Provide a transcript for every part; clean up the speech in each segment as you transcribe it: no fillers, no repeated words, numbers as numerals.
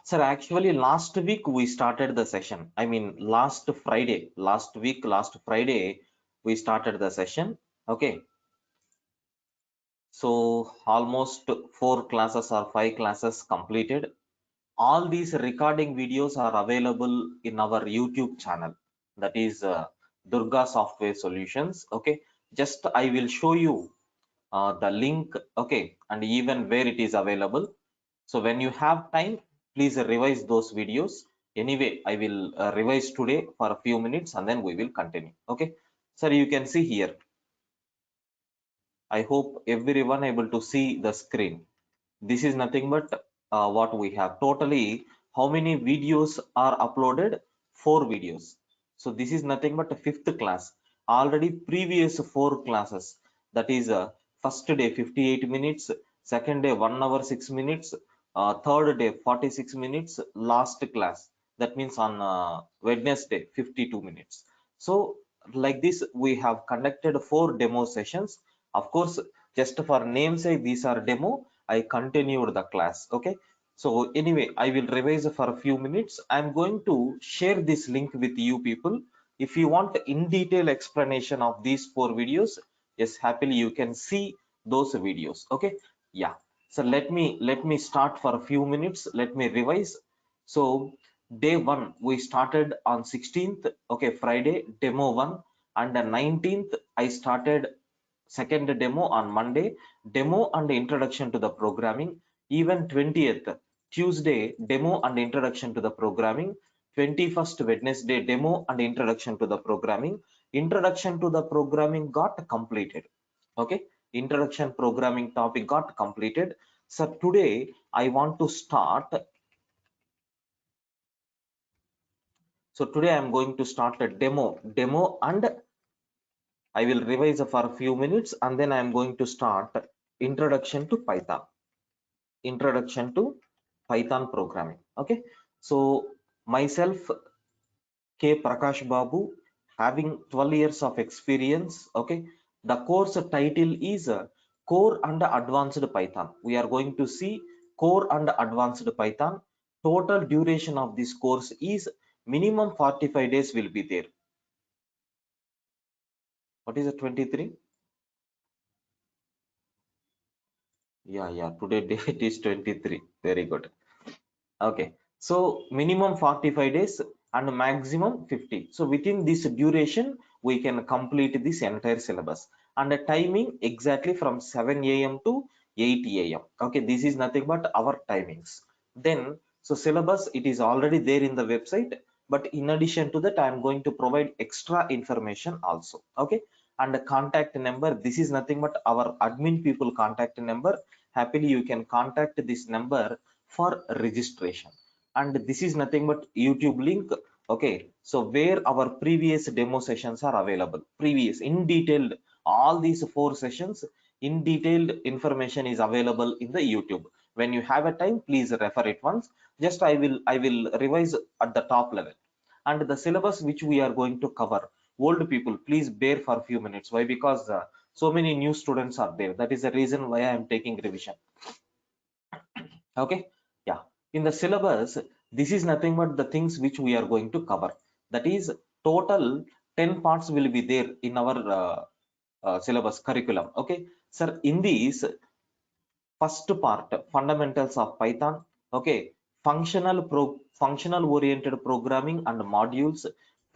Sir, actually last week we started the session. I mean last Friday, last Friday we started the session. Okay. So almost 4 classes or 5 classes completed. All these recording videos are available in our YouTube channel. That is Durga Software Solutions. Okay. Just I will show you the link. Okay. And even where it is available. So when you have time, please revise those videos. Anyway, I will revise today for a few minutes and then we will continue. Okay. Sir, you can see here. I hope everyone able to see the screen. This is nothing but what we have. Totally, how many videos are uploaded? 4 videos. So this is nothing but a fifth class. Already previous 4 classes. That is first day 58 minutes, second day 1 hour 6 minutes, third day 46 minutes, last class. That means on Wednesday 52 minutes. So like this, we have conducted 4 demo sessions. Of course, just for namesake, these are demo. I continued the class. Okay. So anyway, I will revise for a few minutes. I'm going to share this link with you people. If you want in detail explanation of these 4 videos, yes, happily you can see those videos. Okay. Yeah. So let me start for a few minutes. Let me revise. So day one, we started on 16th. Okay, Friday, demo one, and the 19th, I started second demo on Monday, demo and introduction to the programming. Even 20th, Tuesday, demo and introduction to the programming. 21st, Wednesday, demo and introduction to the programming. Introduction to the programming got completed. Okay, introduction programming topic got completed. So today I want to start. So today I'm going to start a demo, and I will revise for a few minutes, and then I'm going to start introduction to Python. Introduction to Python programming. Okay. So myself, K. Prakash Babu, having 12 years of experience. Okay. The course title is Core and Advanced Python. We are going to see Core and Advanced Python. Total duration of this course is minimum 45 days will be there. What is the 23? Yeah, today date is 23. Very good. Okay, so minimum 45 days and maximum 50. So within this duration, we can complete this entire syllabus. And the timing exactly from 7 a.m. to 8 a.m. Okay, this is nothing but our timings. Then, so syllabus, it is already there in the website. But in addition to that, I am going to provide extra information also. Okay, and the contact number, this is nothing but our admin people contact number. Happily, you can contact this number for registration, and this is nothing but YouTube link. Okay, so where our previous demo sessions are available, previous in detailed, all these 4 sessions in detailed information is available in the YouTube. When you have a time, please refer it once. Just I will revise at the top level. And the syllabus which we are going to cover, old people, please bear for a few minutes. Why? Because so many new students are there. That is the reason why I am taking revision. Okay, yeah, in the syllabus, this is nothing but the things which we are going to cover. That is total 10 parts will be there in our syllabus curriculum. Okay, sir, in these first part, fundamentals of Python. Okay, functional oriented programming and modules,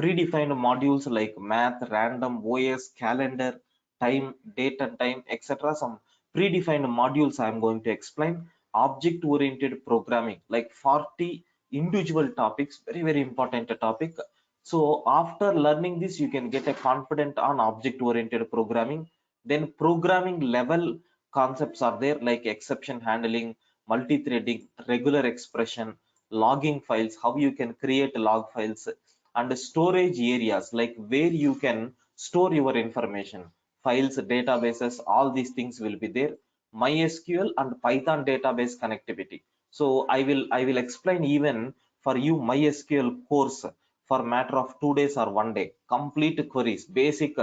predefined modules like math, random, OS, calendar, time, date and time, etc. Some predefined modules I am going to explain. Object oriented programming, like 40 individual topics, very important topic. So after learning this, you can get a confident on object oriented programming. Then programming level concepts are there, like exception handling, multi-threading, regular expression, logging files, how you can create log files, and storage areas, like where you can store your information, files, databases, all these things will be there. MySQL and Python database connectivity. So I will explain even for you MySQL course for matter of 2 days or 1 day. Complete queries, basic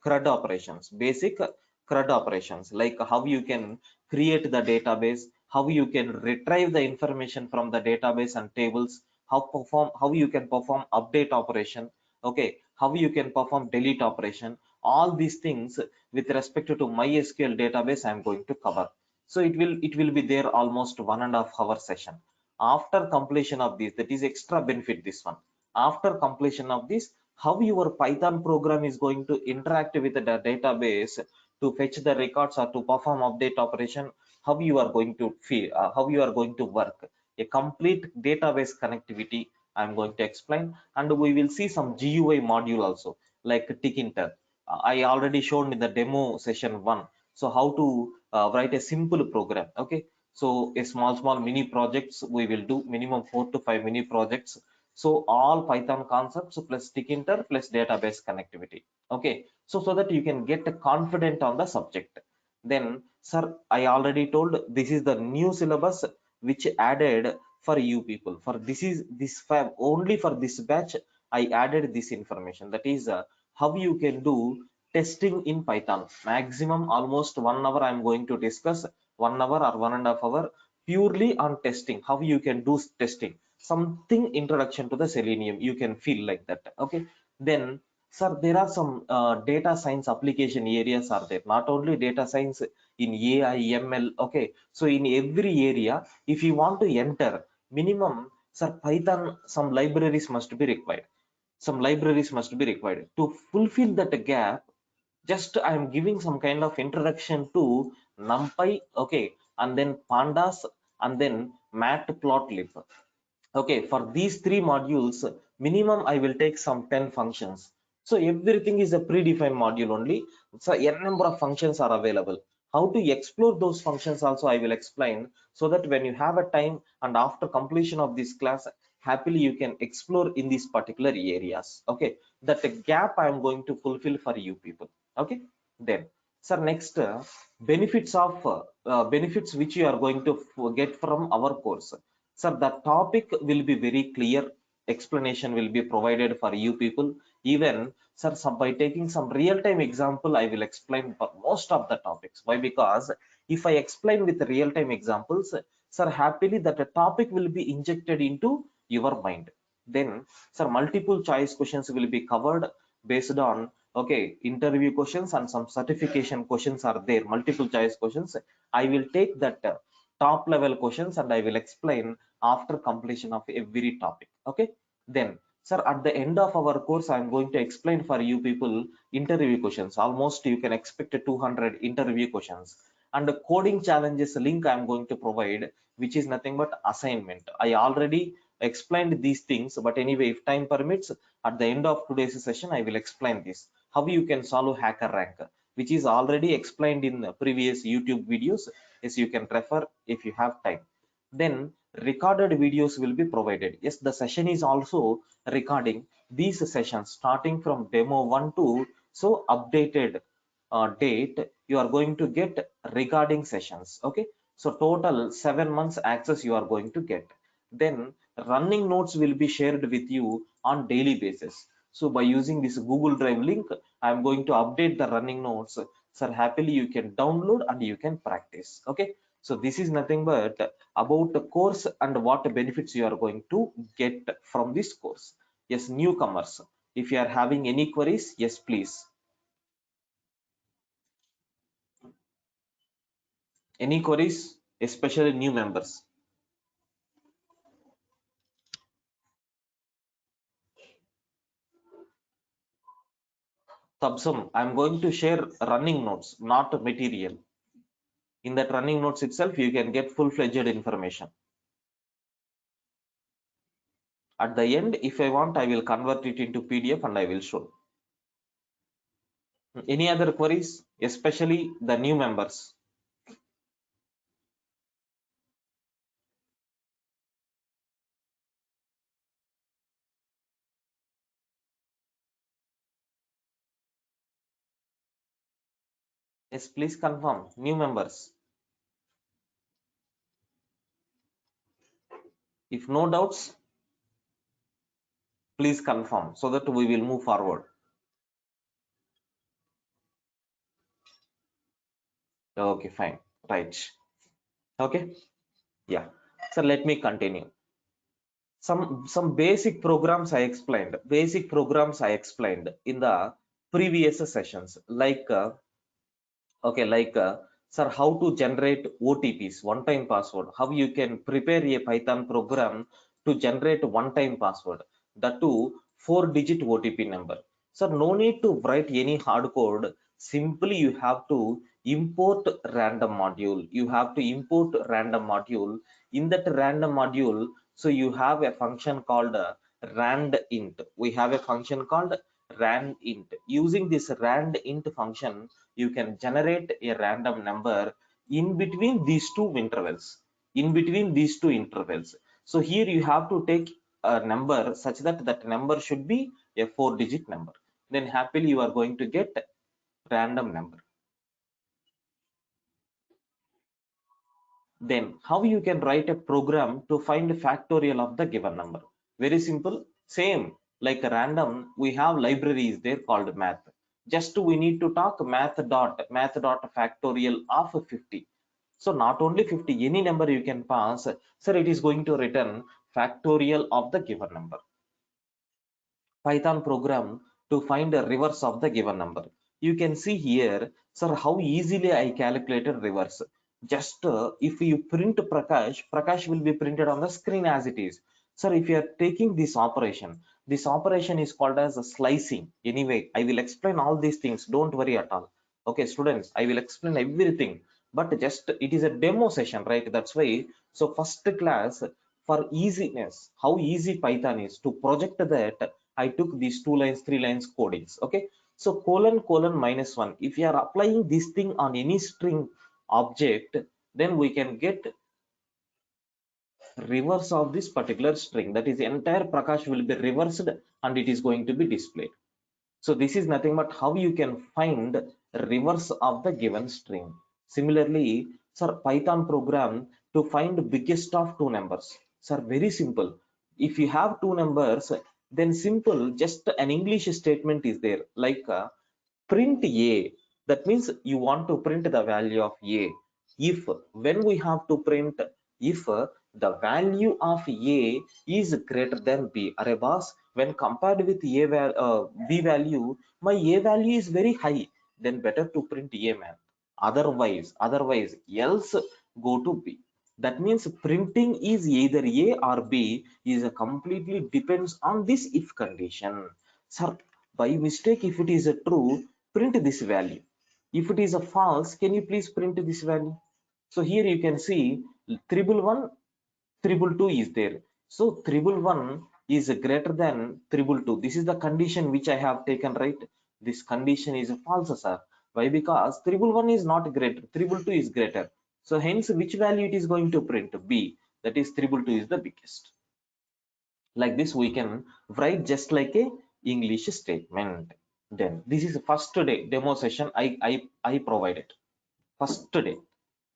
CRUD operations, like how you can create the database, how you can retrieve the information from the database and tables, how you can perform update operation, okay, how you can perform delete operation. All these things with respect to MySQL database I'm going to cover. So it will be there almost 1.5 hour session. After completion of this, that is extra benefit this one. After completion of this, how your Python program is going to interact with the database to fetch the records or to perform update operation, how you are going to feel, how you are going to work. A complete database connectivity I'm going to explain, and we will see some GUI module also like Tkinter. I already shown in the demo session 1. So how to write a simple program. Okay, so a small mini projects we will do minimum 4 to 5 mini projects. So all Python concepts plus Tkinter plus database connectivity. Okay, so that you can get confident on the subject. Then, sir, I already told this is the new syllabus which added for you people. For this fab only for this batch, I added this information. That is how you can do testing in Python. Maximum almost 1 hour I am going to discuss, 1 hour or 1.5 hour purely on testing. How you can do testing. Something introduction to the Selenium. You can feel like that. Okay. Then sir, there are some data science application areas are there. Not only data science in AI, ML. Okay, so in every area, if you want to enter, minimum, sir, Python, some libraries must be required. Some libraries must be required to fulfill that gap. Just I am giving some kind of introduction to NumPy, okay, and then Pandas, and then Matplotlib. Okay, for these three modules, minimum I will take some 10 functions. So everything is a predefined module only. So n number of functions are available. How to explore those functions also I will explain, so that when you have a time and after completion of this class, happily you can explore in these particular areas. Okay, that gap I am going to fulfill for you people. Okay, then sir, next benefits which you are going to get from our course. Sir, the topic will be very clear. Explanation will be provided for you people. Even, sir, by taking some real-time example, I will explain for most of the topics. Why? Because if I explain with real-time examples, sir, happily that a topic will be injected into your mind. Then, sir, multiple choice questions will be covered based on, okay, interview questions, and some certification questions are there. Multiple choice questions. I will take that top level questions and I will explain after completion of every topic. Okay, then sir, at the end of our course I am going to explain for you people interview questions. Almost you can expect 200 interview questions, and the coding challenges link I am going to provide, which is nothing but assignment. I already explained these things, but anyway, if time permits, at the end of today's session I will explain this, how you can solve HackerRank, which is already explained in previous YouTube videos. Yes, you can refer if you have time. Then recorded videos will be provided. Yes, the session is also recording these sessions starting from demo 1 to so updated date. You are going to get recording sessions. Okay, so total 7 months access you are going to get. Then running notes will be shared with you on daily basis. So by using this Google Drive link, I am going to update the running notes. Sir, happily you can download and you can practice. Okay, so this is nothing but about the course and what benefits you are going to get from this course. Yes, newcomers, if you are having any queries, yes, please. Any queries, especially new members? Subsum, I'm going to share running notes, not material. In that running notes itself, you can get full-fledged information. At the end, if I want, I will convert it into PDF and I will show. Any other queries, especially the new members? Yes, please confirm. New members. If no doubts, please confirm so that we will move forward. Okay, fine. Right. Okay. Yeah. So let me continue. Some basic programs I explained. Basic programs I explained in the previous sessions, like okay, like sir, how to generate OTPs, one-time password. How you can prepare a Python program to generate one-time password. That too, 4-digit OTP number. So no need to write any hard code. Simply you have to import random module. You have to import random module. In that random module, so you have a function called rand int. We have a function called rand int. Using this rand int function, you can generate a random number in between these two intervals. In between these two intervals. So here you have to take a number such that that number should be a 4-digit number. Then happily you are going to get random number. Then how you can write a program to find factorial of the given number? Very simple. Same like a random, we have libraries there called math. Just we need to talk math dot factorial of 50. So not only 50, any number you can pass, sir, it is going to return factorial of the given number. Python program to find a reverse of the given number. You can see here, sir, how easily I calculated reverse. Just if you print Prakash, Prakash will be printed on the screen as it is. Sir, if you are taking this operation is called as a slicing. Anyway, I will explain all these things. Don't worry at all. Okay, students, I will explain everything. But just it is a demo session, right? That's why. So first class, for easiness, how easy Python is to project that, I took these 2 lines, 3 lines codings. Okay. So colon minus one. If you are applying this thing on any string object, then we can get reverse of this particular string. That is, the entire Prakash will be reversed and it is going to be displayed. So this is nothing but how you can find reverse of the given string. Similarly, sir, Python program to find biggest of two numbers. Sir, very simple. If you have two numbers, then simple, just an English statement is there, like print a. That means you want to print the value of a. If when we have to print, if the value of a is greater than b. Array boss, when compared with b value, my a value is very high. Then better to print a, man. Otherwise, else go to b. That means printing is either a or b is a completely depends on this if condition. Sir, by mistake, if it is a true, print this value. If it is a false, can you please print this value? So here you can see triple one, triple two is there. So triple one is greater than triple two. This is the condition which I have taken, right? This condition is false, sir. Why? Because triple one is not greater, triple two is greater. So hence, which value it is going to print? B. That is, triple two is the biggest. Like this, we can write just like a English statement. Then this is the first day demo session I provided. First day.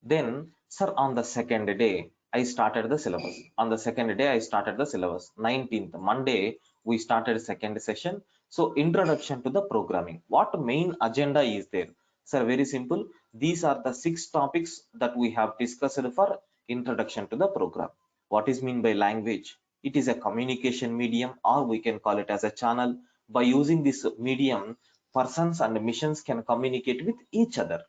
Then, sir, on the second day, I started the syllabus. On the second day, I started the syllabus. 19th, Monday, we started second session. So, introduction to the programming. What main agenda is there? Sir, very simple. These are the 6 topics that we have discussed for introduction to the program. What is mean by language? It is a communication medium, or we can call it as a channel. By using this medium, persons and missions can communicate with each other.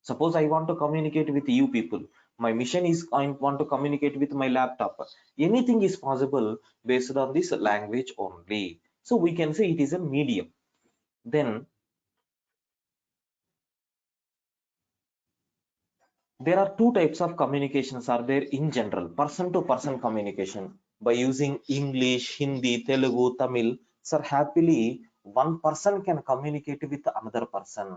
Suppose I want to communicate with you people. My mission is I want to communicate with my laptop. Anything is possible based on this language only. So we can say it is a medium. Then there are two types of communications are there in general. Person to person communication by using English, Hindi, Telugu, Tamil. Sir, happily one person can communicate with another person.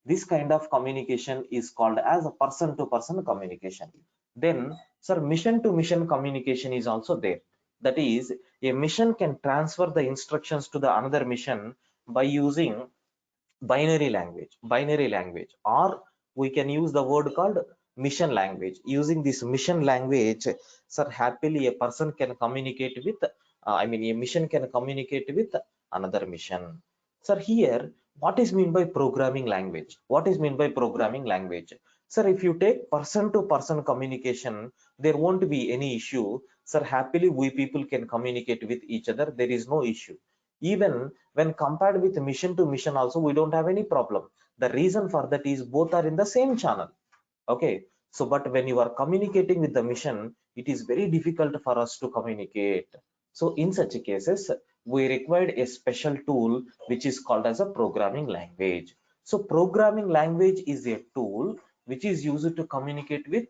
This kind of communication is called as a person to person communication. Then, sir, mission to mission communication is also there. That is, a mission can transfer the instructions to the another mission by using binary language, or we can use the word called mission language. Using this mission language, sir, happily a person can communicate with a mission can communicate with another mission. Sir, here what is mean by programming language? What is mean by programming language? Sir, if you take person to person communication, there won't be any issue. Sir, happily we people can communicate with each other. There is no issue. Even when compared with mission to mission also, we don't have any problem. The reason for that is both are in the same channel. Okay. So, but when you are communicating with the mission, it is very difficult for us to communicate. So in such cases, we required a special tool which is called as a programming language. So programming language is a tool which is used to communicate with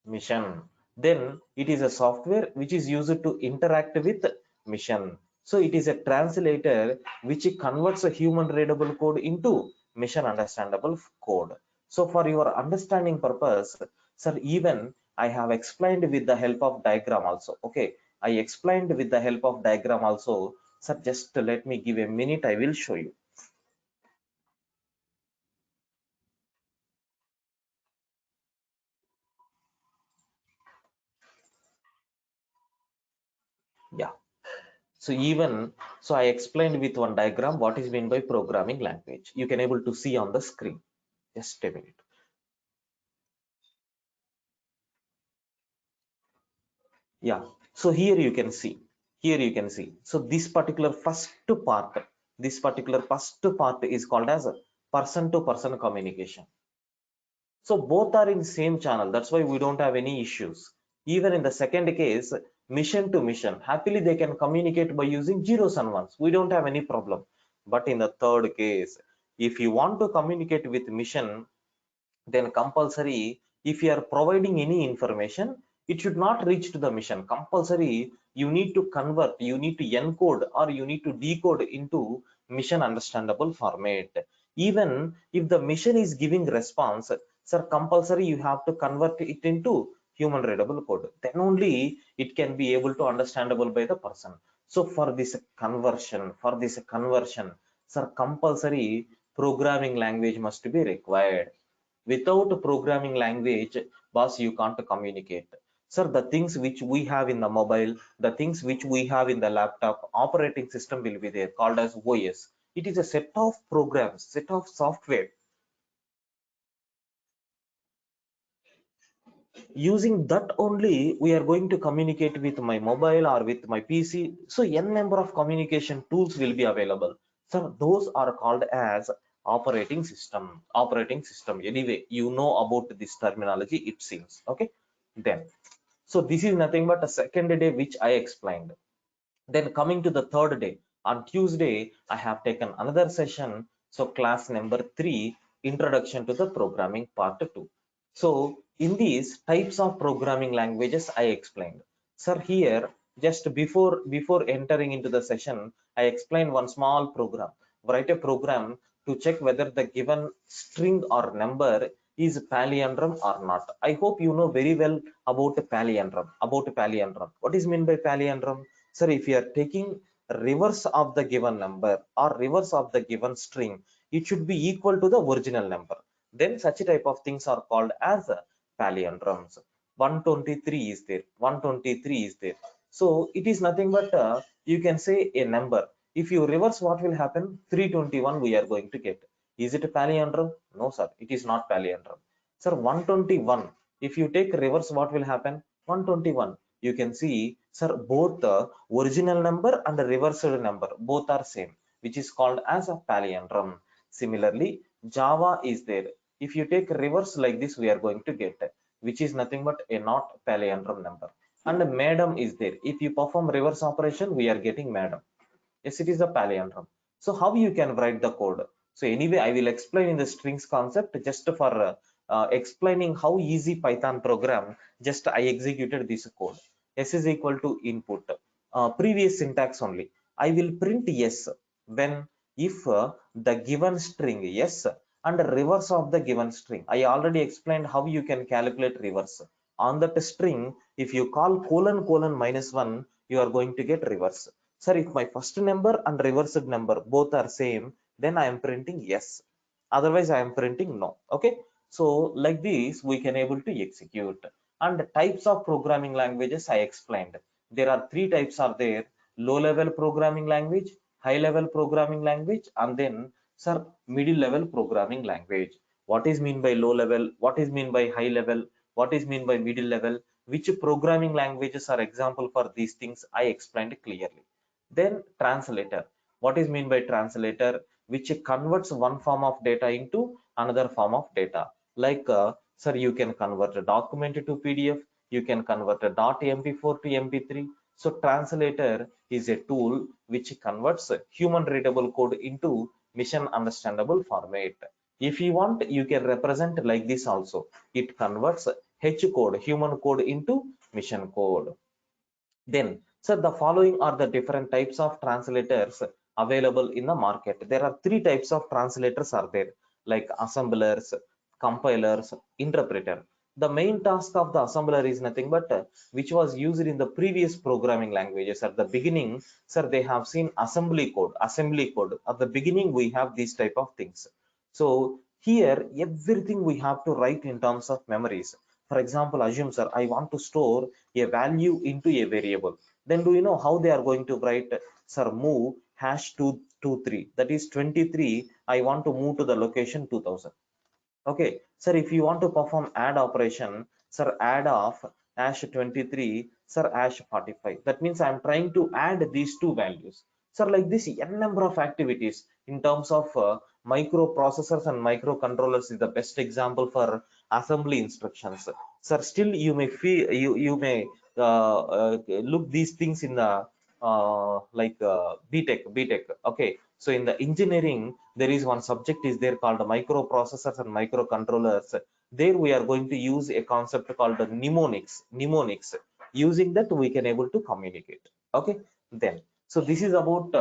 mission. Then it is a software which is used to interact with mission. So it is a translator which converts a human readable code into mission understandable code. So for your understanding purpose, sir, even I have explained with the help of diagram also. Okay, I explained with the help of diagram also. Sir, just let me give a minute, I will show you. Yeah. So I explained with one diagram what is meant by programming language. You can able to see on the screen. Just a minute. Yeah. So here you can see. So this particular first part is called as a person to person communication. So both are in same channel. That's why we don't have any issues. Even in the second case, mission to mission, happily they can communicate by using zeros and ones. We don't have any problem. But in the third case, if you want to communicate with mission, then compulsory, if you are providing any information, it should not reach to the mission. Compulsory, you need to convert, you need to encode, or you need to decode into mission understandable format. Even if the mission is giving response, sir, compulsory you have to convert it into human readable code, then only it can be able to understandable by the person. So for this conversion, sir, compulsory programming language must be required. Without programming language, boss, you can't communicate. Sir, the things which we have in the mobile, the things which we have in the laptop, operating system will be there, called as OS. It is a set of programs, set of software. Using that only we are going to communicate with my mobile or with my PC. So n number of communication tools will be available. So those are called as operating system. Anyway, you know about this terminology, it seems. Okay. Then, so this is nothing but a second day which I explained. Then coming to the third day, on Tuesday I have taken another session. So class number 3, introduction to the programming part 2. So in these types of programming languages I explained. Sir, here just before entering into the session, I explained one small program. Write a program to check whether the given string or number is palindrome or not. I hope you know very well about palindrome. What is meant by palindrome? Sir, if you are taking reverse of the given number or reverse of the given string, it should be equal to the original number. Then such type of things are called as palindromes. 123 is there, 123 is there. So it is nothing but you can say a number. If you reverse, what will happen? 321 we are going to get. Is it a palindrome? No, sir, it is not palindrome. Sir, 121, if you take reverse, what will happen? 121. You can see, sir, both the original number and the reversed number both are same, which is called as a palindrome. Similarly, Java is there. If you take reverse like this, we are going to get, which is nothing but a not palindrome number. And madam is there. If you perform reverse operation, we are getting madam. Yes, it is a palindrome. So how you can write the code? So anyway, I will explain in the strings concept just for explaining how easy Python program. Just I executed this code. S is equal to input. Previous syntax only. I will print yes when if the given string yes and reverse of the given string. I already explained how you can calculate reverse. On that string, if you call colon colon -1, you are going to get reverse. Sir, if my first number and reversed number both are same, then I am printing yes. Otherwise, I am printing no. Okay. So like this, we can able to execute. And types of programming languages I explained. There are three types are there: low level programming language, high level programming language, and then Sir, middle level programming language. What is mean by low level? What is mean by high level? What is mean by middle level? Which programming languages are example for these things? I explained clearly. Then translator. What is mean by translator? Which converts one form of data into another form of data. Like, sir, you can convert a document to PDF. You can convert a .mp4 to MP3. So translator is a tool which converts human readable code into mission understandable format. If you want, you can represent like this also. It converts H code, human code into mission code. Then, sir, the following are the different types of translators available in the market. There are three types of translators are there, like assemblers, compilers, interpreter. The main task of the assembler is nothing but which was used in the previous programming languages. At the beginning, sir, they have seen assembly code. Assembly code. At the beginning, we have these type of things. So here, everything we have to write in terms of memories. For example, assume, sir, I want to store a value into a variable. Then do you know how they are going to write? Sir, move hash 223. That is 23. I want to move to the location 2000. Okay, sir, if you want to perform add operation, sir, add of hash 23, sir, hash 45. That means I'm trying to add these two values. Sir, like this, n number of activities in terms of microprocessors and microcontrollers is the best example for assembly instructions. Sir, still you may feel you may look these things in the like BTech. Okay, so in the engineering, there is one subject is there called microprocessors and microcontrollers. There we are going to use a concept called mnemonics. Mnemonics. Using that we can able to communicate. Okay, then. So this is about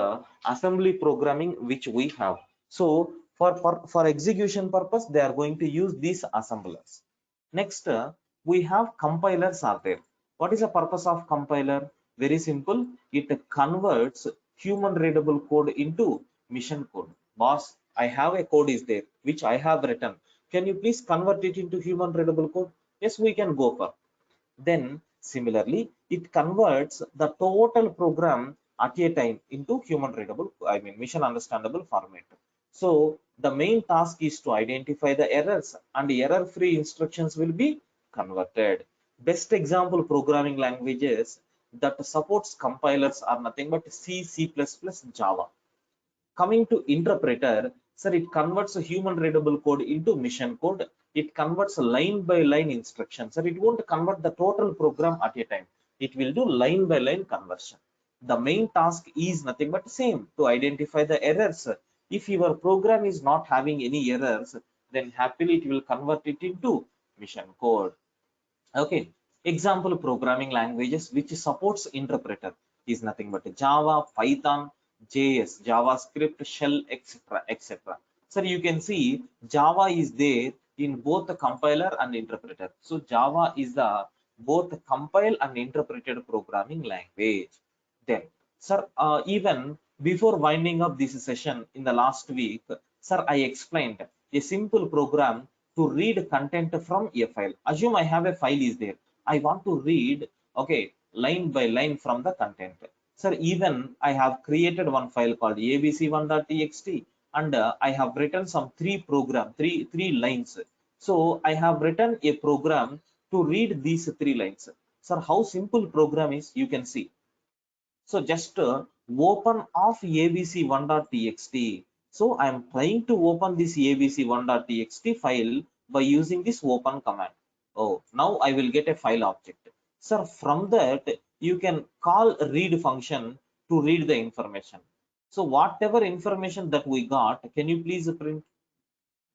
assembly programming which we have. So for execution purpose, they are going to use these assemblers. Next, we have compilers are there. What is the purpose of compiler? Very simple. It converts human readable code into mission code. Boss, I have a code is there which I have written. Can you please convert it into human readable code? Yes, we can go for. Then similarly, it converts the total program at a time into human readable, I mean mission understandable format. So the main task is to identify the errors and error-free instructions will be converted. Best example programming languages that supports compilers are nothing but C, C++, Java. Coming to interpreter, sir, it converts a human readable code into mission code. It converts line by line instructions. Sir, it won't convert the total program at a time. It will do line by line conversion. The main task is nothing but same, to identify the errors. If your program is not having any errors, then happily it will convert it into mission code. Okay, example programming languages which supports interpreter is nothing but Java, Python, JS, JavaScript, Shell, etc. etc. So you can see Java is there in both the compiler and interpreter. So Java is the both compile and interpreted programming language. Then, sir, even before winding up this session in the last week, sir, I explained a simple program to read content from a file. Assume I have a file is there. I want to read, okay, line by line from the content. Sir, even I have created one file called abc1.txt and I have written some three lines. So I have written a program to read these three lines. Sir, how simple program is, you can see. So just open off abc1.txt. So I am trying to open this abc1.txt file by using this open command. Oh, now I will get a file object. Sir, from that you can call read function to read the information. So whatever information that we got, can you please print?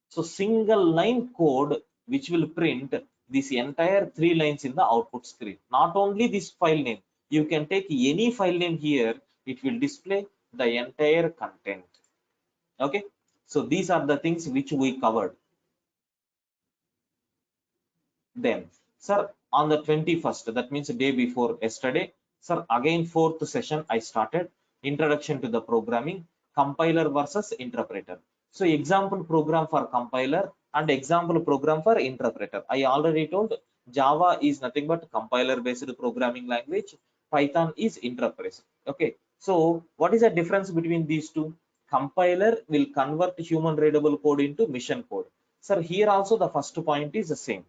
So single line code which will print this entire three lines in the output screen. Not only this file name, you can take any file name here, it will display the entire content. Okay, so these are the things which we covered. Then, sir, on the 21st, that means the day before yesterday, sir, again fourth session I started introduction to the programming, compiler versus interpreter. So example program for compiler and example program for interpreter. I already told Java is nothing but compiler based programming language. Python is interpreter. Okay. So what is the difference between these two? compiler will convert human readable code into mission code. Sir, here also the first point is the same.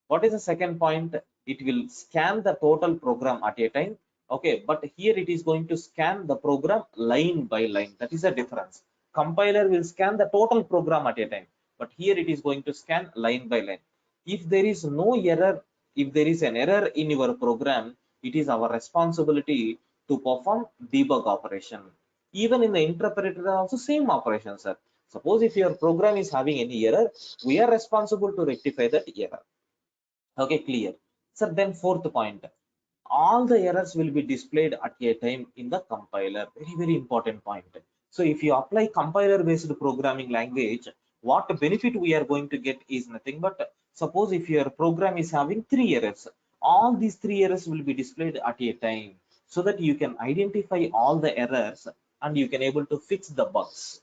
What is the second point? It will scan the total program at a time. Okay, but here it is going to scan the program line by line. That is the difference. Compiler will scan the total program at a time, but here it is going to scan line by line. If there is no error, if there is an error in your program, it is our responsibility to perform debug operation. Even in the interpreter also same operation, sir. Suppose if your program is having any error, we are responsible to rectify that error. Okay, clear. So then fourth point, all the errors will be displayed at a time in the compiler. Very, very important point. So if you apply compiler based programming language, what benefit we are going to get is nothing but, suppose if your program is having three errors, all these three errors will be displayed at a time so that you can identify all the errors and you can able to fix the bugs.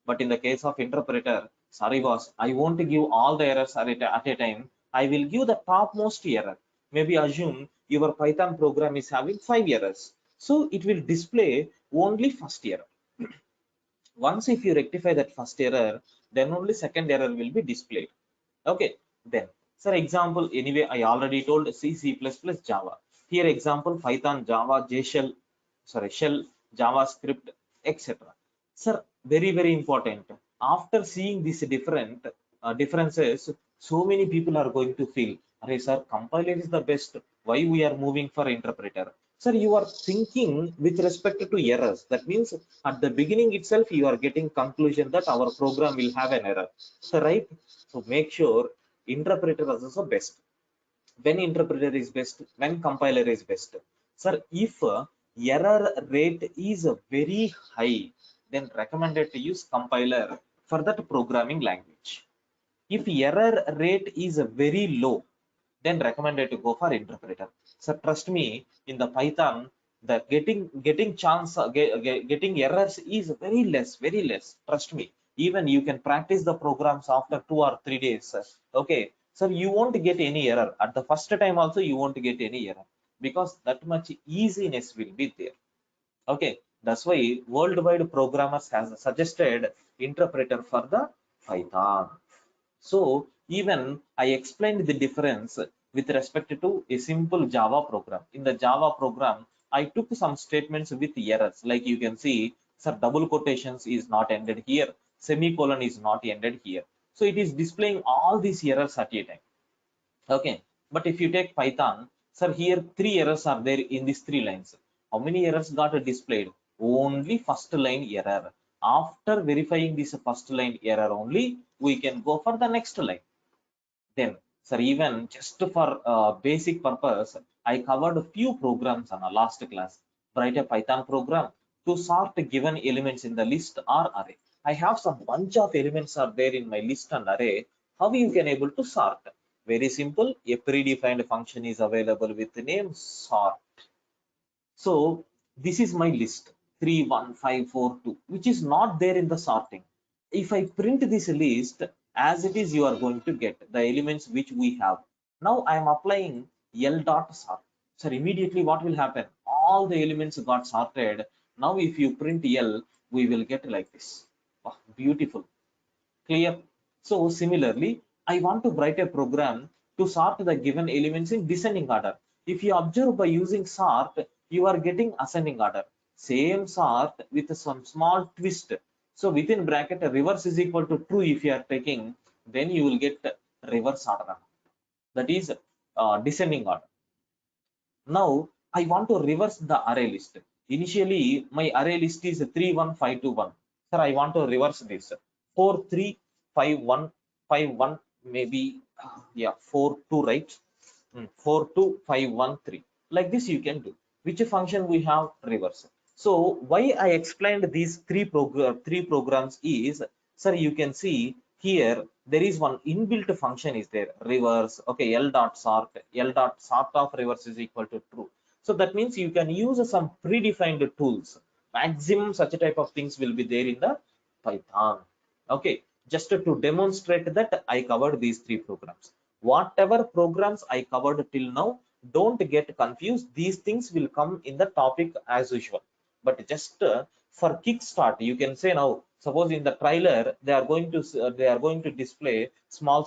But in the case of interpreter, sorry boss, I won't give all the errors at a time. I will give the topmost error. Maybe assume your Python program is having 5 errors. So it will display only first error. Once if you rectify that first error, then only second error will be displayed. Okay, then. Sir, example, anyway, I already told C, C++, Java. Here example, Python, Java, JShell, sorry, Shell, JavaScript, etc. Sir, very, very important. After seeing these differences, so many people are going to feel, "Arey, sir, compiler is the best. Why we are moving for interpreter?" Sir, you are thinking with respect to errors. That means at the beginning itself, you are getting conclusion that our program will have an error. So, right? So make sure interpreter is also best. When interpreter is best, when compiler is best. Sir, if error rate is very high, then recommended to use compiler for that programming language. If error rate is very low, then recommended to go for interpreter. So trust me, in the Python, the getting chance getting errors is very less, very less. Trust me. Even you can practice the programs after 2 or 3 days. Okay, so you won't get any error at the first time. Also, you won't get any error because that much easiness will be there. Okay, that's why worldwide programmers has suggested interpreter for the Python. So even I explained the difference with respect to a simple Java program. In the Java program, I took some statements with errors. Like you can see, sir, double quotations is not ended here, semicolon is not ended here. So it is displaying all these errors at a time. Okay, but if you take Python, sir, here three errors are there in these 3 lines. How many errors got displayed? Only first line error. After verifying this first line error only, we can go for the next line. Then, sir, even just for basic purpose, I covered a few programs on a last class. Write a Python program to sort given elements in the list or array. I have some bunch of elements are there in my list and array. How you can able to sort? Very simple. A predefined function is available with the name sort. So this is my list 3, 1, 5, 4, 2, which is not there in the sorting. If I print this list as it is, you are going to get the elements which we have. Now I am applying L dot sort. So immediately what will happen? All the elements got sorted. Now if you print L, we will get like this. Oh, beautiful. Clear? So similarly, I want to write a program to sort the given elements in descending order. If you observe by using sort, you are getting ascending order. Same sort with some small twist. So within bracket, reverse is equal to true if you are taking, then you will get reverse order. That is descending order. Now I want to reverse the array list. Initially, my array list is 3, 1, 5, 2, 1. Sir, I want to reverse this. 4, 3, 5, 1, 5, 1, maybe, yeah, 4, 2, right? 4, 2, 5, 1, 3. Like this you can do. Which function we have? Reverse. So why I explained these three programs is, sir, you can see here there is one inbuilt function is there, reverse. Okay, L dot sort of reverse is equal to true. So that means you can use some predefined tools. Maximum such a type of things will be there in the Python. Okay, just to demonstrate that I covered these three programs. Whatever programs I covered till now, don't get confused. These things will come in the topic as usual. But just For kickstart, you can say now, suppose in the trailer, they are going to display small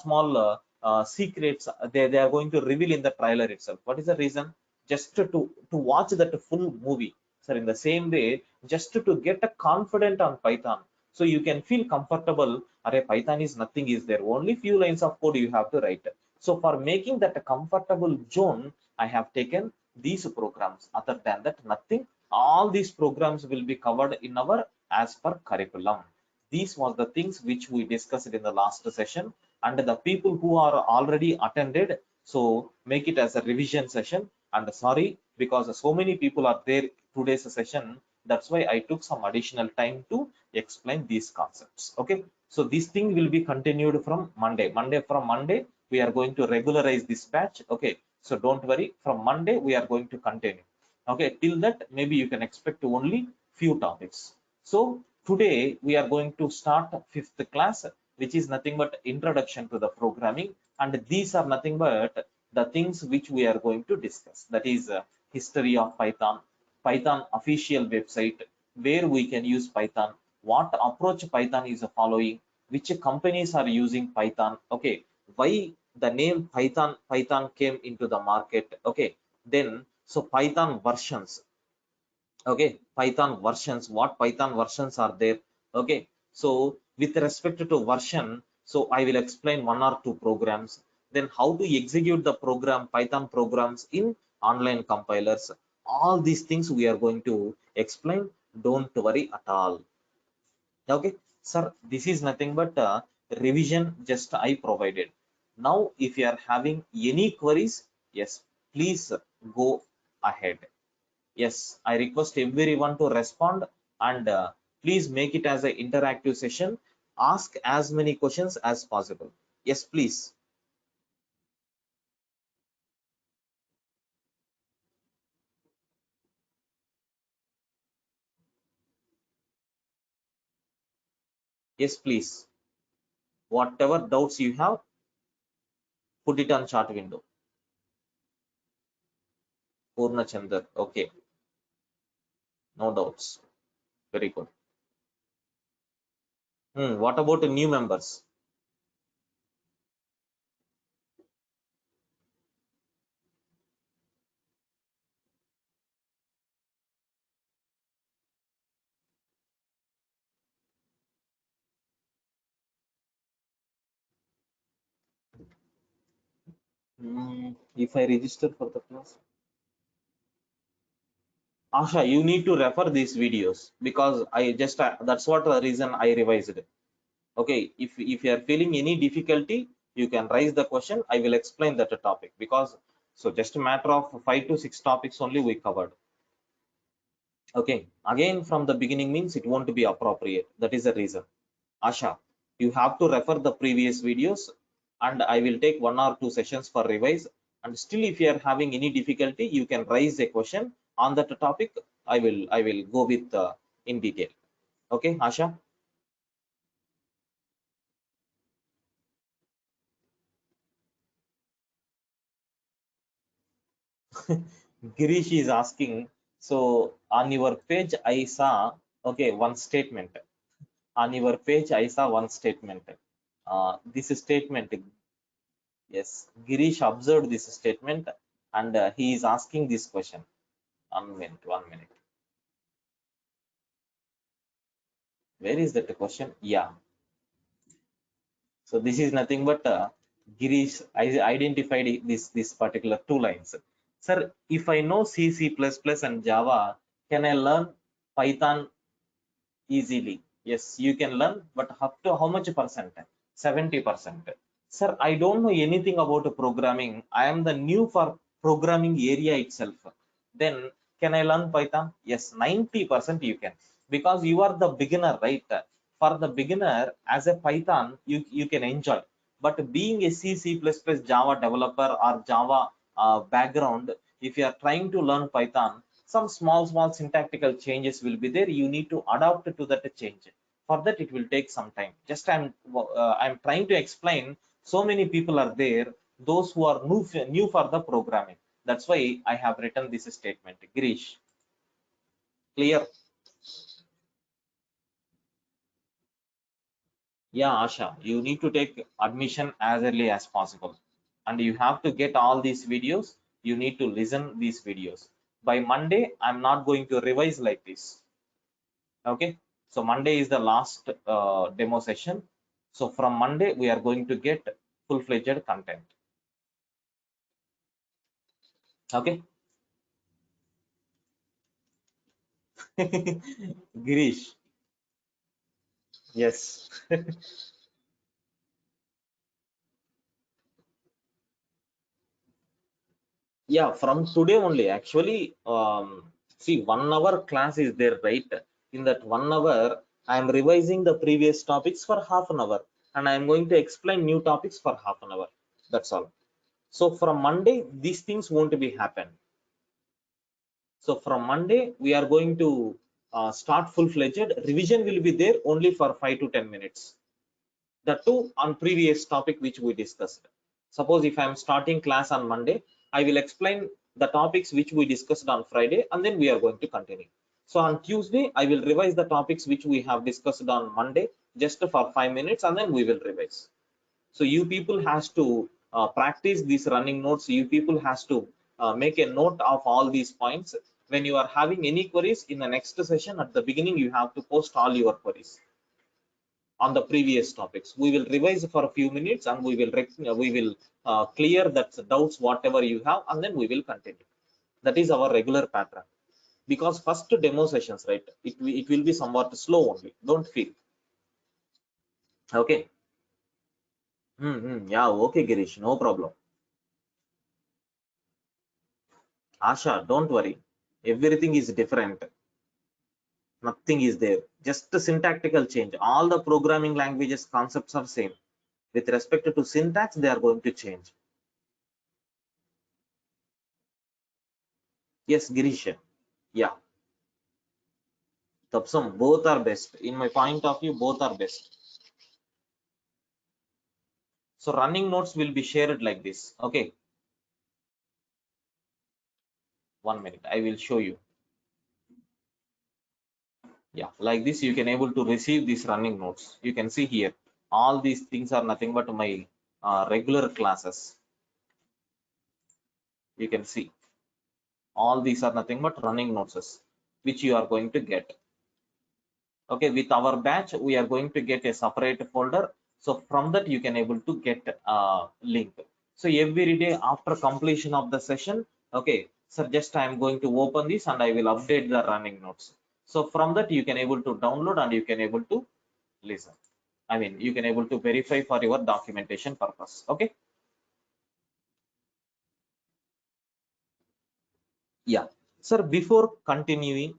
secrets. They are going to reveal in the trailer itself. What is the reason? Just to watch that full movie. So in the same way, just to get a confident on Python, so you can feel comfortable. Array, Python is nothing is there. Only few lines of code you have to write. So for making that a comfortable zone, I have taken these programs. Other than that, nothing. All these programs will be covered in our as per curriculum. These was the things which we discussed in the last session, and the people who are already attended, so make it as a revision session. And sorry, because so many people are there today's session, that's why I took some additional time to explain these concepts. Okay, so this thing will be continued from Monday. We are going to regularize this batch. Okay, so don't worry, from Monday we are going to continue. Okay, till that maybe you can expect only few topics. So today we are going to start fifth class, which is nothing but introduction to the programming, and these are nothing but the things which we are going to discuss. That is history of Python, Python official website, where we can use Python, what approach Python is following, which companies are using Python. Okay, why the name Python came into the market. Okay, then so Python versions. Okay, Python versions, what Python versions are there. Okay, so with respect to version, so I will explain one or two programs, then how to execute the program, Python programs in online compilers. All these things we are going to explain, don't worry at all. Okay, sir, this is nothing but revision just I provided. Now if you are having any queries, yes, please go ahead. Yes, I request everyone to respond, and please make it as an interactive session. Ask as many questions as possible. Yes, please. Yes, please. Whatever doubts you have, put it on chat window. Purna Chandar. Okay, no doubts. Very good. What about the new members? If I register for the class, Asha, you need to refer these videos because I just that's what the reason I revised it. Okay, if you are feeling any difficulty, you can raise the question. I will explain that topic, because so just a matter of 5 to 6 topics only we covered. Okay, again from the beginning means it won't be appropriate. That is the reason. Asha, you have to refer the previous videos, and I will take 1 or 2 sessions for revise. And still, if you are having any difficulty, you can raise a question on that topic. I will go with in detail. Okay, Asha. Girish is asking, so on your page I saw, okay, one statement. On your page I saw one statement. This statement, yes, Girish observed this statement, and he is asking this question. 1 minute, 1 minute. Where is that question? Yeah. So this is nothing but Girish. I identified this particular 2 lines. Sir, if I know C, C++ and Java, can I learn Python easily? Yes, you can learn, but up to how much percent? 70%. Sir, I don't know anything about programming. I am the new for programming area itself. Then can I learn Python? Yes, 90% you can, because you are the beginner, right? For the beginner, as a Python, you can enjoy. But being a C, C++, Java developer or Java background, if you are trying to learn Python, some small syntactical changes will be there. You need to adapt to that change. For that, it will take some time. Just I'm trying to explain. So many people are there, those who are new for the programming. That's why I have written this statement. Girish, clear? Yeah, Asha, you need to take admission as early as possible, and you have to get all these videos. You need to listen these videos by Monday. I'm not going to revise like this. Okay, so Monday is the last demo session. So from Monday we are going to get full-fledged content. Okay. Girish, yes. Yeah, from today only. Actually, see, 1 hour class is there, right? In that 1 hour, I am revising the previous topics for half an hour, and I am going to explain new topics for half an hour. That's all. So from Monday, these things won't be happen. So from Monday, we are going to start full-fledged. Revision will be there only for 5 to 10 minutes. The two on previous topic which we discussed. Suppose if I am starting class on Monday, I will explain the topics which we discussed on Friday, and then we are going to continue. So on Tuesday, I will revise the topics which we have discussed on Monday just for 5 minutes, and then we will revise. So you people has to practice these running notes. You people has to make a note of all these points. When you are having any queries in the next session, at the beginning you have to post all your queries on the previous topics. We will revise for a few minutes, and we will clear that doubts whatever you have, and then we will continue. That is our regular pattern. Because first demo sessions, right? It will be somewhat slow only. Don't feel. Okay. Yeah. Okay, Girish. No problem. Asha, don't worry. Everything is different. Nothing is there. Just a syntactical change. All the programming languages concepts are same. With respect to syntax, they are going to change. Yes, Girish. Yeah. Tapsum, both are best. In my point of view, both are best. So running notes will be shared like this. Okay. 1 minute. I will show you. Yeah. Like this, you can able to receive these running notes. You can see here. All these things are nothing but my regular classes. You can see. All these are nothing but running notes, which you are going to get. Okay, with our batch, we are going to get a separate folder. So from that, you can able to get a link. So every day after completion of the session, okay, so just I am going to open this and I will update the running notes. So from that, you can able to download and you can able to listen. I mean, you can able to verify for your documentation purpose. Okay. Yeah, sir, before continuing,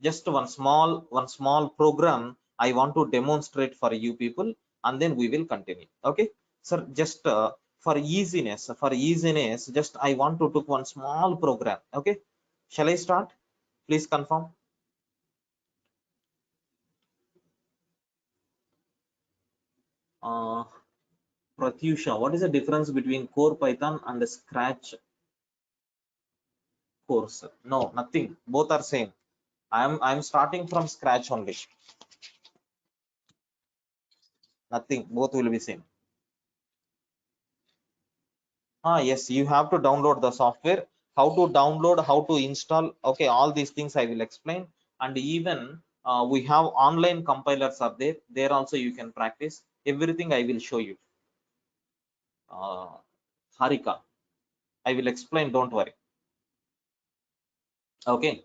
just one small program I want to demonstrate for you people, and then we will continue. Okay, sir, just for easiness, just I want to took one small program. Okay, shall I start? Please confirm. uh Pratyusha, what is the difference between core Python and the Scratch course? No, nothing, both are same. I'm starting from scratch only. Nothing, both will be same. Yes, you have to download the software. How to download, how to install. Okay, all these things I will explain. And even we have online compilers are there. There also you can practice. Everything I will show you. Uh, Harika, I will explain. Don't worry. Okay.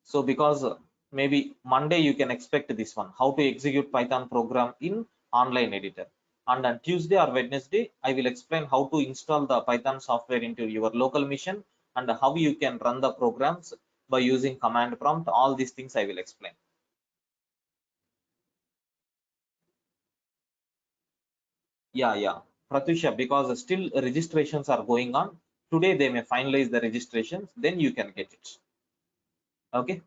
So because maybe Monday you can expect this one. How to execute Python program in online editor. And on Tuesday or Wednesday, I will explain how to install the Python software into your local machine and how you can run the programs by using command prompt. All these things I will explain. Yeah. Pratusha, because still registrations are going on. Today they may finalize the registrations, then you can get it. Okay.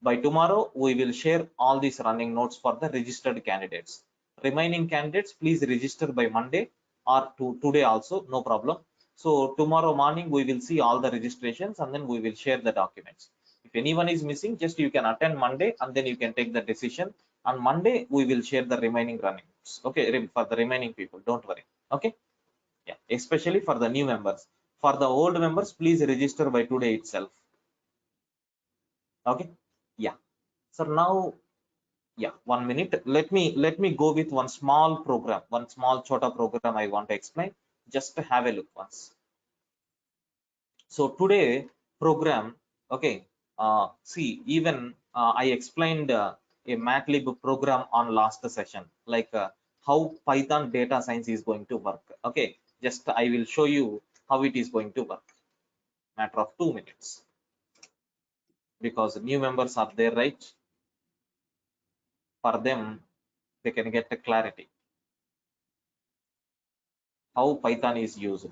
By tomorrow, we will share all these running notes for the registered candidates. Remaining candidates, please register by Monday or today also, no problem. So tomorrow morning, we will see all the registrations and then we will share the documents. If anyone is missing, just you can attend Monday and then you can take the decision On Monday, we will share the remaining running notes. Okay, for the remaining people, don't worry. Okay, yeah, especially for the new members. For the old members, please register by today itself. Okay, yeah. So now, yeah, 1 minute. Let me go with one small program, one small chota program I want to explain. Just have a look once. So today program, okay, see, even I explained a MATLAB program on last session, like how Python data science is going to work. Okay, just I will show you how it is going to work. Matter of 2 minutes, because new members are there, right? For them, they can get the clarity how Python is used.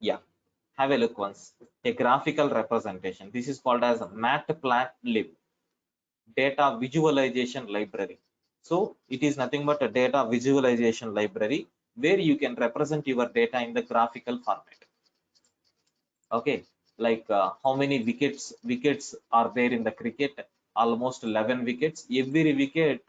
Yeah, have a look once. A graphical representation. This is called as Matplotlib data visualization library. So it is nothing but a data visualization library where you can represent your data in the graphical format. Okay, like how many wickets are there in the cricket? Almost 11 wickets. Every wicket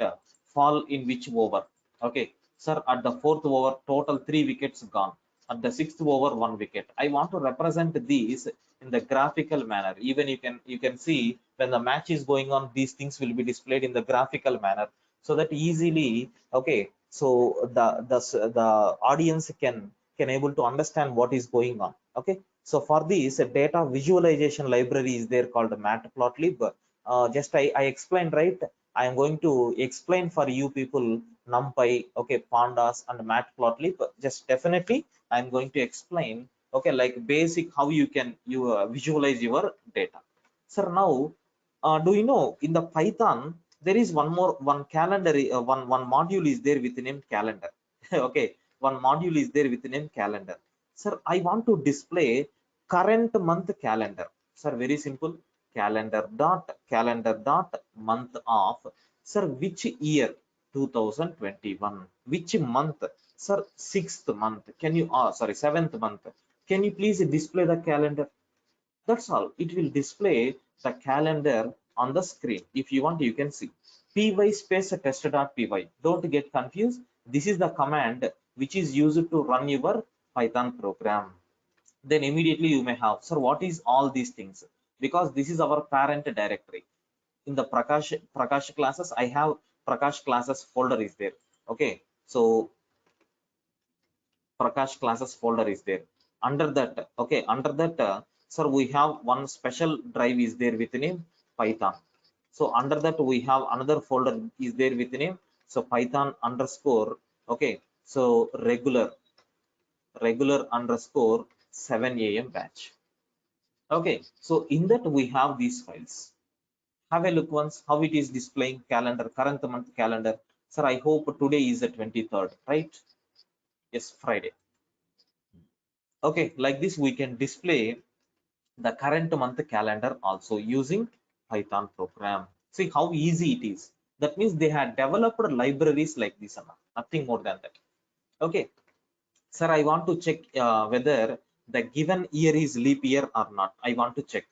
fall in which over? Okay, sir, at the fourth over total 3 wickets gone. At the sixth over 1 wicket. I want to represent these in the graphical manner. Even you can see when the match is going on, these things will be displayed in the graphical manner, so that easily, okay, so the audience can able to understand what is going on. Okay, so for this, a data visualization library is there called Matplotlib. Just I explained, right? I am going to explain for you people NumPy, okay, Pandas and Matplotlib. Just definitely I am going to explain, okay, like basic how you can visualize your data. Sir, now do you know in the Python there is one calendar, one module is there with the name calendar. Okay, one module is there with the name calendar. Sir, I want to display current month calendar. Sir, very simple. Calendar dot month of, sir, which year? 2021. Which month? Sir, sixth month. Can you sorry, seventh month? Can you please display the calendar? That's all. It will display the calendar on the screen. If you want, you can see py space test.py. Don't get confused. This is the command which is used to run your Python program. Then immediately you may have, sir, what is all these things? Because this is our parent directory. In the Prakash classes, I have Prakash classes folder is there. Okay, so Prakash classes folder is there. Under that, okay, under that, sir, we have one special drive is there with the name Python. So under that we have another folder is there with the name, so Python underscore, okay, so regular underscore 7 a.m. batch. Okay, so in that we have these files. Have a look once how it is displaying calendar, current month calendar. Sir, I hope today is the 23rd, right? Yes, Friday. Okay, like this we can display the current month calendar also using Python program. See how easy it is. That means they had developed libraries like this, nothing more than that. Okay, sir, I want to check whether the given year is leap year or not. I want to check.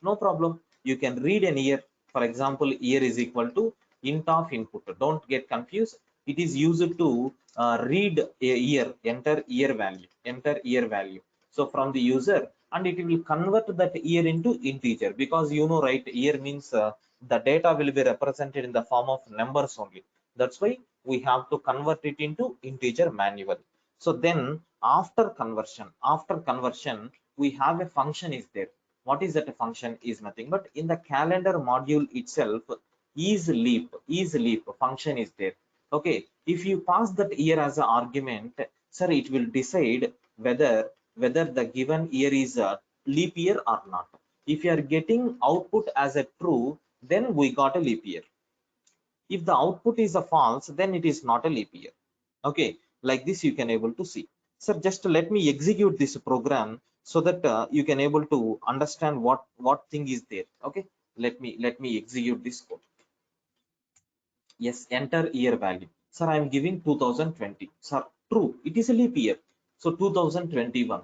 No problem. You can read an year. For example, year is equal to int of input. Don't get confused. It is used to read a year, enter year value, enter year value. So from the user, and it will convert that year into integer, because you know, right, year means the data will be represented in the form of numbers only. That's why we have to convert it into integer manually. So then after conversion, we have a function is there. What is that? A function is nothing but in the calendar module itself, is leap function is there. Okay, if you pass that year as an argument, sir, it will decide whether the given year is a leap year or not. If you are getting output as a true, then we got a leap year. If the output is a false, then it is not a leap year. Okay, like this you can able to see. Sir, just let me execute this program so that you can able to understand what thing is there. Okay, let me execute this code. Yes, enter year value. Sir, I am giving 2020. Sir, true, it is a leap year. So 2021,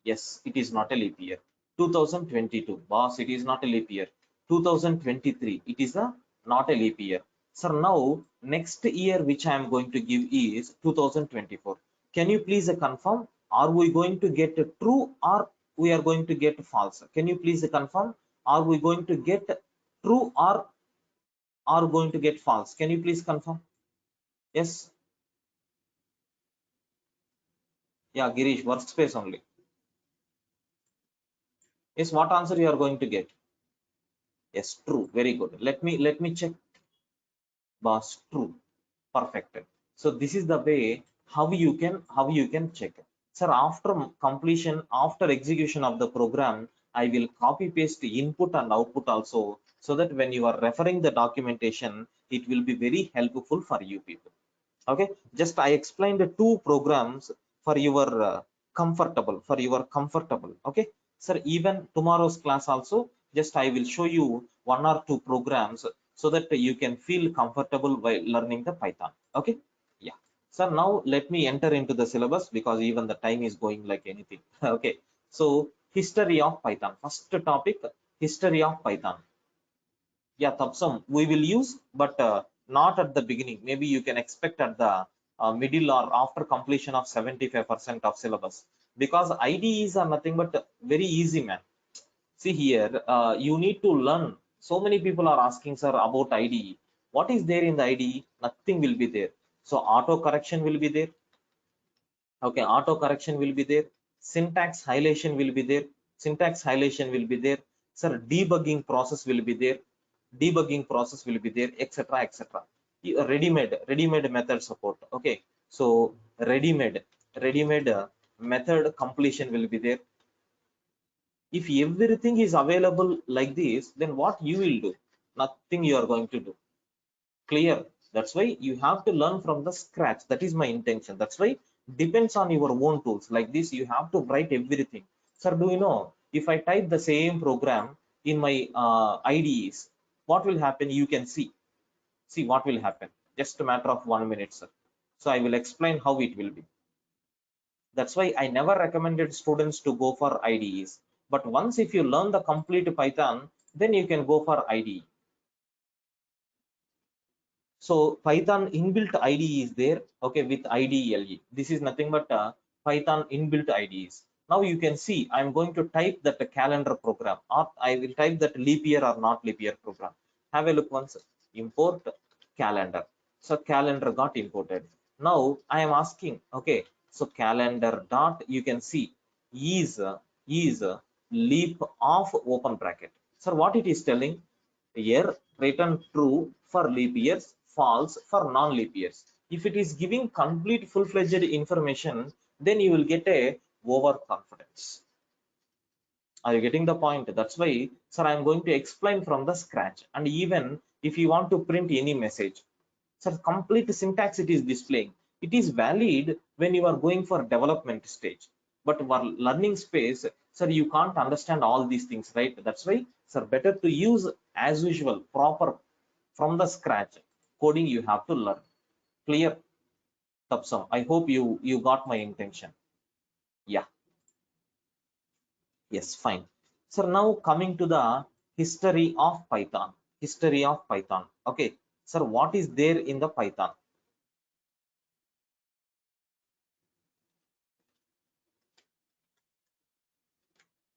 yes, it is not a leap year. 2022, boss, it is not a leap year. 2023. It is a not a leap year. Sir, now next year which I am going to give is 2024. Can you please confirm? Are we going to get true or we are going to get false? Can you please confirm? Are we going to get true or are going to get false? Can you please confirm? Yes. Yeah, Girish, workspace only. Yes, what answer you are going to get? Yes, true. Very good. Let me check. Was true. Perfect. So this is the way how you can check. Sir, after completion, after execution of the program, I will copy paste the input and output also, so that when you are referring the documentation, it will be very helpful for you people. Okay, just I explained the two programs for your comfortable. Okay, sir, even tomorrow's class also, just I will show you one or two programs so that you can feel comfortable while learning the Python. Okay, yeah. So now let me enter into the syllabus because even the time is going like anything. Okay, so history of Python. First topic, history of Python. Yeah, Tapsum, we will use, but not at the beginning. Maybe you can expect at the middle or after completion of 75% of syllabus. Because IDEs are nothing but very easy, man. See here, you need to learn. So many people are asking, sir, about IDE. What is there in the IDE? Nothing will be there. So auto correction will be there. Okay, auto correction will be there. Syntax highlightation will be there. Syntax highlightation will be there. Sir, debugging process will be there. Debugging process will be there, etc., etc. Ready-made method support. Okay, so ready-made method completion will be there. If everything is available like this, then what you will do? Nothing you are going to do. Clear? That's why you have to learn from the scratch. That is my intention. That's why depends on your own tools. Like this, you have to write everything. Sir, do you know, if I type the same program in my IDEs, what will happen? You can see what will happen. Just a matter of 1 minute, sir. So I will explain how it will be. That's why I never recommended students to go for IDEs. But once if you learn the complete Python, then you can go for IDE. So Python inbuilt IDE is there, okay, with IDLE. This is nothing but Python inbuilt IDEs. Now you can see I'm going to type that calendar program, or I will type that leap year or not leap year program. Have a look once. Import calendar. So calendar got imported. Now I am asking, okay, so calendar dot, you can see is leap of open bracket. So what it is telling? Here return true for leap years, false for non-leap years. If it is giving complete full-fledged information, then you will get a overconfidence. Are you getting the point? That's why, sir, I'm going to explain from the scratch. And even if you want to print any message, sir, complete syntax it is displaying. It is valid when you are going for development stage. But for learning space, sir, you can't understand all these things, right? That's why, sir, better to use as usual, proper from the scratch. Coding you have to learn. Clear, Tapsum? I hope you got my intention. Yeah. Yes, fine. So now coming to the history of Python. History of Python. Okay. Sir, what is there in the Python?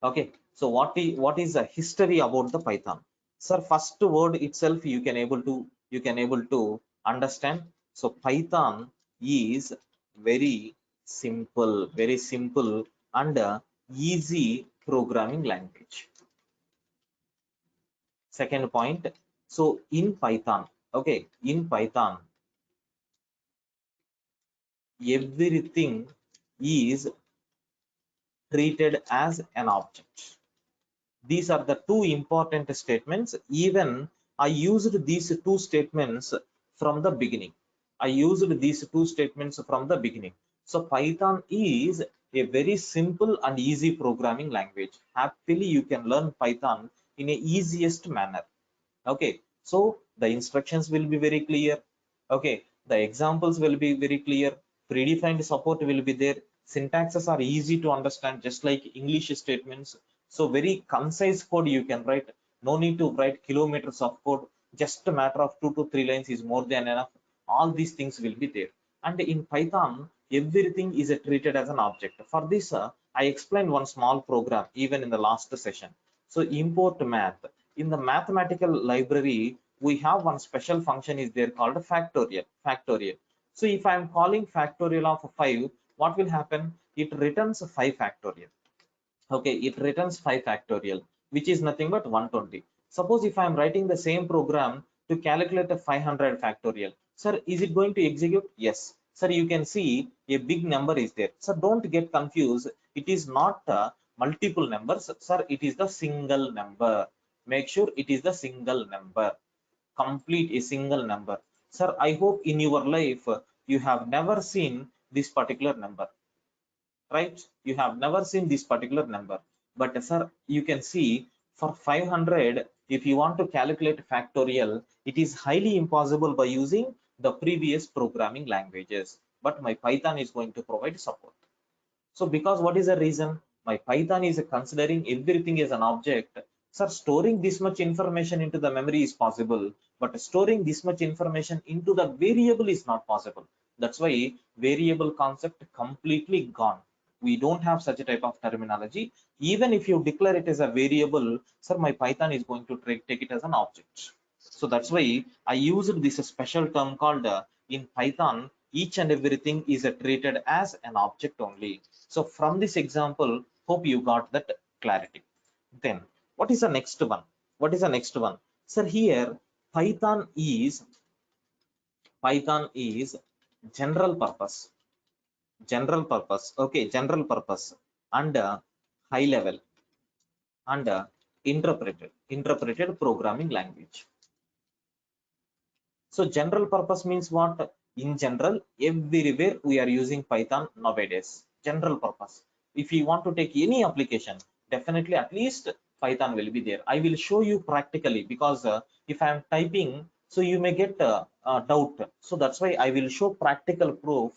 Okay. So what is the history about the Python? Sir, first word itself you can able to understand. So Python is very simple and easy programming language. Second point, so in Python, okay, in Python, everything is treated as an object. These are the two important statements. Even I used these two statements from the beginning. I used these two statements from the beginning. So Python is a very simple and easy programming language. Happily, you can learn Python in a easiest manner. Okay, so the instructions will be very clear. Okay, the examples will be very clear. Predefined support will be there. Syntaxes are easy to understand, just like English statements. So very concise code you can write. No need to write kilometers of code. Just a matter of 2 to 3 lines is more than enough. All these things will be there. And in Python, everything is treated as an object. For this, I explained one small program even in the last session. So import math. In the mathematical library, we have one special function is there called factorial. Factorial. So if I am calling factorial of 5, what will happen? It returns 5 factorial. Okay, it returns 5 factorial, which is nothing but 120. Suppose if I am writing the same program to calculate a 500 factorial, sir, is it going to execute? Yes. Sir, you can see a big number is there. Sir, don't get confused. It is not multiple numbers. Sir, it is the single number. Make sure it is the single number. Complete a single number. Sir, I hope in your life you have never seen this particular number, right? You have never seen this particular number, but sir, you can see for 500, if you want to calculate factorial, it is highly impossible by using the previous programming languages, but my Python is going to provide support. So because what is the reason? My Python is considering everything as an object. Sir, storing this much information into the memory is possible, but storing this much information into the variable is not possible. That's why variable concept completely gone. We don't have such a type of terminology. Even if you declare it as a variable, sir, my Python is going to take it as an object. So that's why I used this special term called in Python, each and everything is treated as an object only. So from this example, hope you got that clarity. Then what is the next one? What is the next one? Sir, here Python is general purpose. General purpose. Okay, general purpose and high level and interpreted programming language. So general purpose means what? In general, everywhere we are using Python nowadays. General purpose. If you want to take any application, definitely at least Python will be there. I will show you practically because if I am typing, so you may get a doubt. So that's why I will show practical proof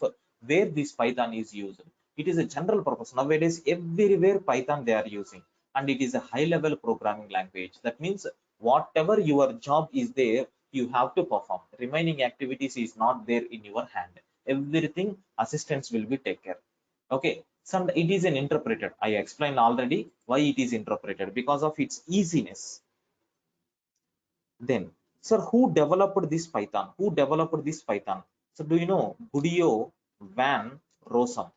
where this Python is used. It is a general purpose. Nowadays, everywhere Python they are using, and it is a high level programming language. That means whatever your job is there, you have to perform. Remaining activities is not there in your hand. Everything assistants will be take care. Okay. So it is an interpreted. I explained already why it is interpreted because of its easiness. Then, sir, who developed this Python? Who developed this Python? So do you know Guido van Rossum?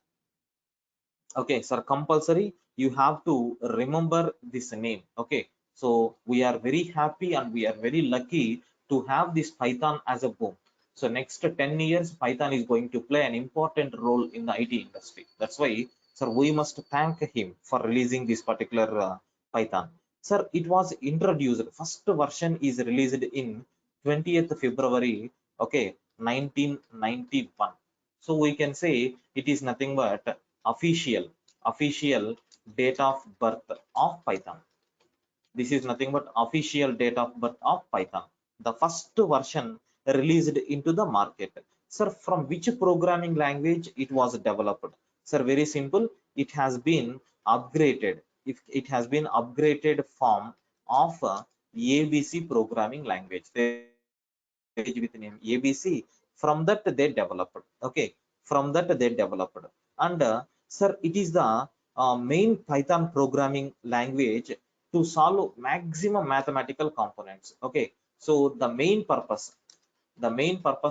Okay, sir, compulsory you have to remember this name. Okay, so we are very happy and we are very lucky to have this Python as a boom. So next 10 years Python is going to play an important role in the IT industry. That's why, sir, we must thank him for releasing this particular Python. Sir, it was introduced, first version is released in 20th February, okay, 1991. So we can say it is nothing but official date of birth of Python. This is nothing but official date of birth of Python. The first version released into the market. Sir, from which programming language it was developed? Sir, very simple. It has been upgraded. If it has been upgraded form of ABC programming language. With name ABC. From that they developed. Okay, from that they developed. And sir, it is the main Python programming language to solve maximum mathematical components. Okay, so the main purpose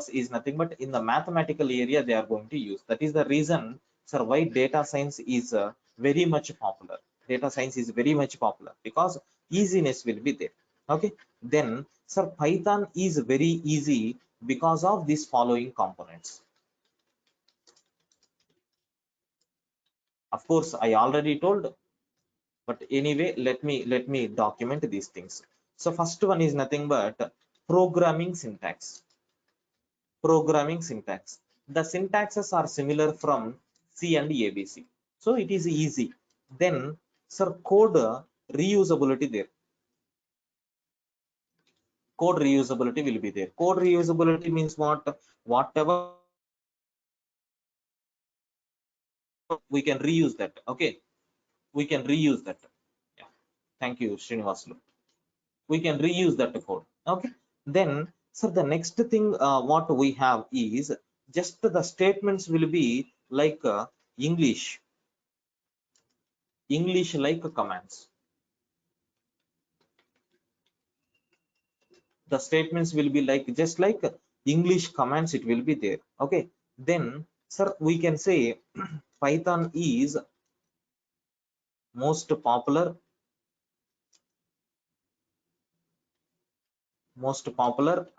is nothing but in the mathematical area they are going to use. That is the reason, sir, why data science is very much popular. Data science is very much popular because easiness will be there. Okay, then, sir, Python is very easy because of these following components. Of course, I already told, but anyway, let me document these things. So first one is nothing but programming syntax. Programming syntax. The syntaxes are similar from C and ABC, so it is easy. Then, sir, code reusability there. Code reusability will be there. Code reusability means what? Whatever we can reuse that. Okay, we can reuse that. Yeah. Thank you, Srinivaslu. we can reuse that code. Okay, then so the next thing what we have is just the statements will be like English like commands. The statements will be like just like English commands, it will be there. Okay, then sir we can say Python is most popular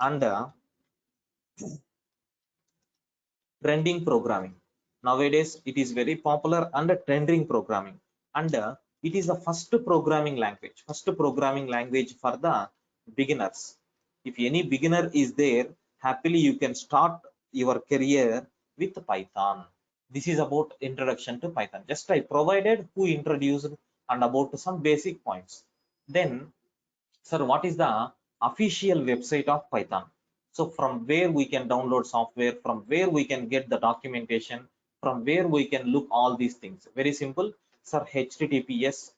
and trending programming. Nowadays it is very popular and trending programming, and it is the first programming language for the beginners. If any beginner is there, happily you can start your career with Python. This is about introduction to Python. Just I provided who introduced and about some basic points. Then sir, what is the official website of Python? So from where we can download software, from where we can get the documentation, from where we can look all these things. Very simple, sir. HTTPS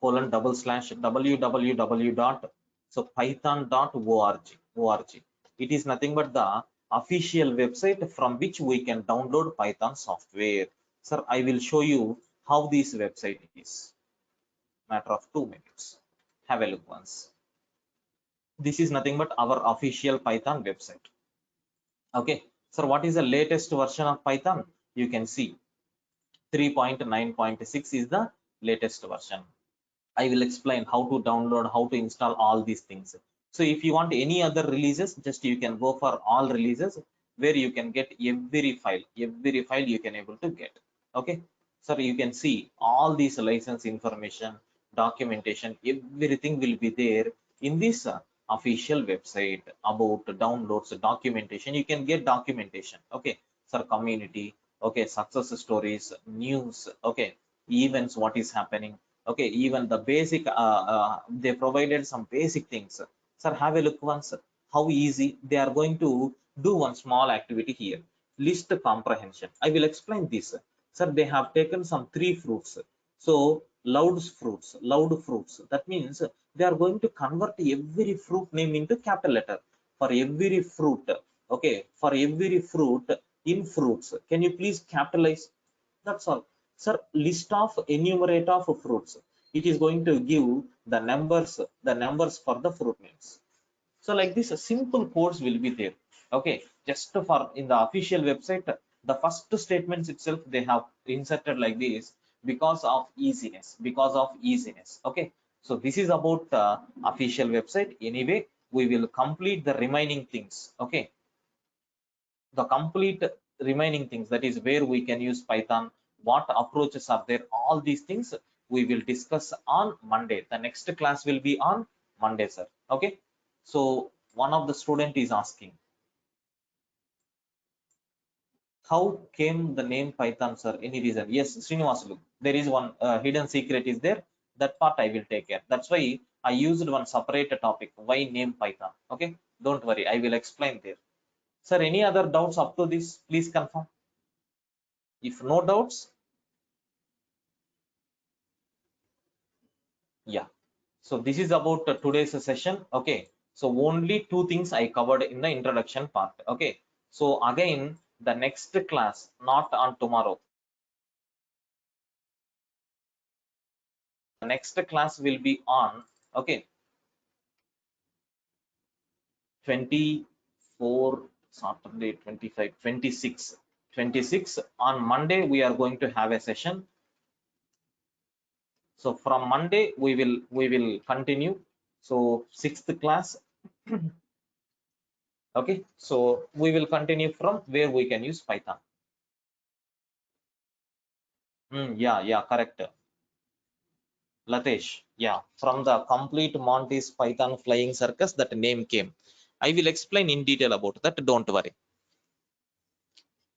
colon double slash www dot so python.org. It is nothing but the official website from which we can download Python software. Sir, I will show you how this website is. Matter of 2 minutes. Have a look once. This is nothing but our official Python website. Okay, so what is the latest version of Python? You can see 3.9.6 is the latest version. I will explain how to download, how to install all these things. So if you want any other releases, just you can go for all releases where you can get every file you can able to get. Okay, so you can see all these license information, documentation, everything will be there in this official website. About downloads, documentation, you can get documentation. Okay, sir, community, okay, success stories, news, okay, events, what is happening. Okay, even the basic they provided some basic things. Sir, have a look once how easy they are going to do one small activity here. List comprehension, I will explain this. Sir, they have taken some three fruits. So loud fruits, that means they are going to convert every fruit name into capital letter for every fruit. Okay, for every fruit in fruits, can you please capitalize? That's all. Sir, list of enumerate of fruits. It is going to give the numbers for the fruit names. So like this, simple codes will be there. Okay, just for in the official website, the first statements itself they have inserted like this because of easiness. Okay, so this is about official website. Anyway, we will complete the remaining things. Okay, the complete remaining things, that is where we can use Python, what approaches are there, all these things we will discuss on Monday. The next class will be on Monday, sir. Okay, so one of the student is asking, how came the name Python, sir? Any reason? Yes, Srinivasulu, there is one hidden secret is there. That part I will take care. That's why I used one separate topic, why name Python. Okay, don't worry, I will explain there. Sir, any other doubts up to this? Please confirm. If no doubts, yeah. So this is about today's session. Okay. So only two things I covered in the introduction part. Okay. So again, the next class, not on tomorrow. The next class will be on, okay, 24, Saturday, 25, 26. 26 on Monday, we are going to have a session. So from Monday, we will continue. So sixth class. Okay, so we will continue from where we can use Python. Yeah, correct. Latesh, yeah, from the complete Monty's Python Flying Circus, that name came. I will explain in detail about that, don't worry.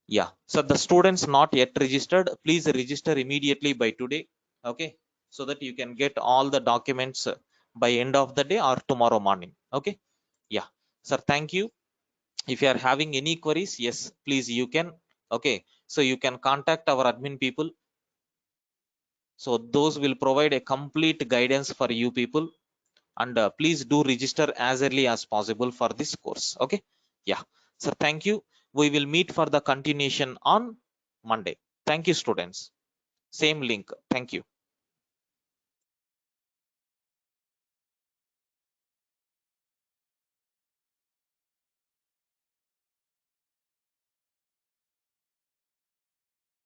Yeah, so the students not yet registered, please register immediately by today. Okay, so that you can get all the documents by end of the day or tomorrow morning. Okay, yeah, sir, thank you. If you are having any queries, yes, please you can. Okay, so you can contact our admin people. So those will provide a complete guidance for you people, and please do register as early as possible for this course. Okay, yeah. So thank you. We will meet for the continuation on Monday. Thank you, students. Same link. Thank you.